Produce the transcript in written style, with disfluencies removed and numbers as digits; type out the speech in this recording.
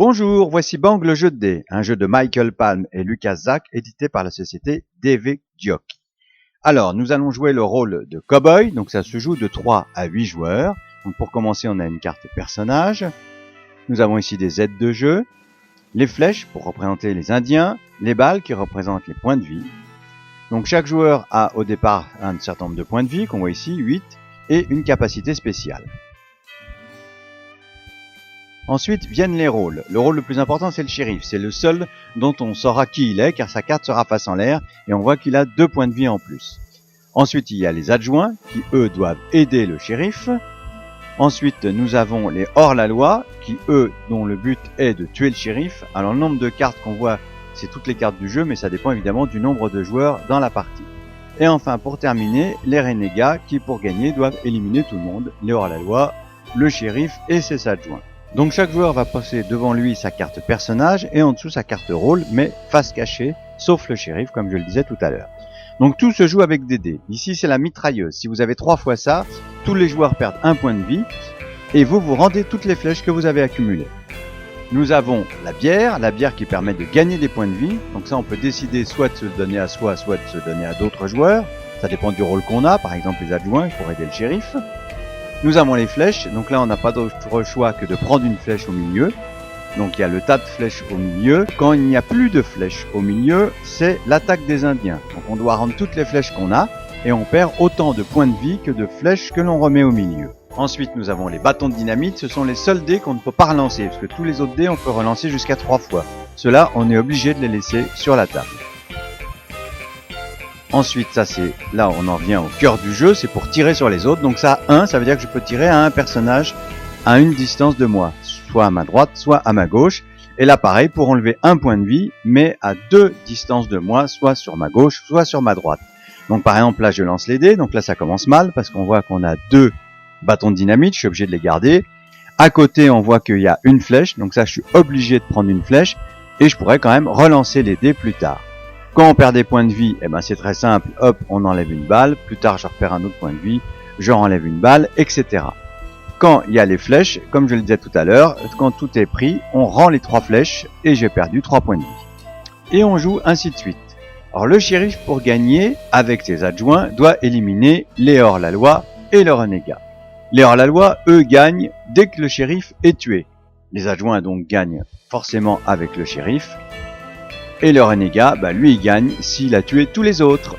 Bonjour, voici Bang le jeu de dés, un jeu de Michael Palm et Lucas Zack, édité par la société DV Jockey. Alors, nous allons jouer le rôle de cowboy, donc ça se joue de 3 à 8 joueurs. Donc pour commencer, on a une carte personnage. Nous avons ici des aides de jeu, les flèches pour représenter les Indiens, les balles qui représentent les points de vie. Donc chaque joueur a au départ un certain nombre de points de vie, qu'on voit ici, 8, et une capacité spéciale. Ensuite viennent les rôles. Le rôle le plus important, c'est le shérif. C'est le seul dont on saura qui il est, car sa carte sera face en l'air, et on voit qu'il a 2 points de vie en plus. Ensuite, il y a les adjoints, qui eux doivent aider le shérif. Ensuite, nous avons les hors-la-loi, qui eux, dont le but est de tuer le shérif. Alors le nombre de cartes qu'on voit, c'est toutes les cartes du jeu, mais ça dépend évidemment du nombre de joueurs dans la partie. Et enfin, pour terminer, les renégats, qui pour gagner doivent éliminer tout le monde, les hors-la-loi, le shérif et ses adjoints. Donc chaque joueur va passer devant lui sa carte personnage et en dessous sa carte rôle, mais face cachée, sauf le shérif, comme je le disais tout à l'heure. Donc tout se joue avec des dés. Ici c'est la mitrailleuse. Si vous avez 3 fois ça, tous les joueurs perdent 1 point de vie et vous rendez toutes les flèches que vous avez accumulées. Nous avons la bière qui permet de gagner des points de vie. Donc ça on peut décider soit de se donner à soi, soit de se donner à d'autres joueurs. Ça dépend du rôle qu'on a, par exemple les adjoints pour aider le shérif. Nous avons les flèches, donc là on n'a pas d'autre choix que de prendre une flèche au milieu. Donc il y a le tas de flèches au milieu. Quand il n'y a plus de flèches au milieu, c'est l'attaque des Indiens. Donc on doit rendre toutes les flèches qu'on a et on perd autant de points de vie que de flèches que l'on remet au milieu. Ensuite nous avons les bâtons de dynamite, ce sont les seuls dés qu'on ne peut pas relancer, parce que tous les autres dés on peut relancer jusqu'à 3 fois. Ceux-là on est obligé de les laisser sur la table. Ensuite, ça c'est, là on en vient au cœur du jeu, c'est pour tirer sur les autres. Donc ça, 1, ça veut dire que je peux tirer à un personnage à une distance de moi, soit à ma droite, soit à ma gauche. Et là pareil, pour enlever 1 point de vie, mais à 2 distances de moi, soit sur ma gauche, soit sur ma droite. Donc par exemple, là je lance les dés, donc là ça commence mal, parce qu'on voit qu'on a 2 bâtons de dynamite, je suis obligé de les garder. À côté, on voit qu'il y a une flèche, donc ça je suis obligé de prendre une flèche, et je pourrais quand même relancer les dés plus tard. Quand on perd des points de vie, c'est très simple, hop, on enlève une balle, plus tard je repère un autre point de vie, je renlève une balle, etc. Quand il y a les flèches, comme je le disais tout à l'heure, quand tout est pris, on rend les 3 flèches et j'ai perdu 3 points de vie. Et on joue ainsi de suite. Alors le shérif, pour gagner, avec ses adjoints, doit éliminer les hors-la-loi et le renégat. Les hors-la-loi, eux, gagnent dès que le shérif est tué. Les adjoints donc gagnent forcément avec le shérif. Et le renégat, lui, il gagne s'il a tué tous les autres.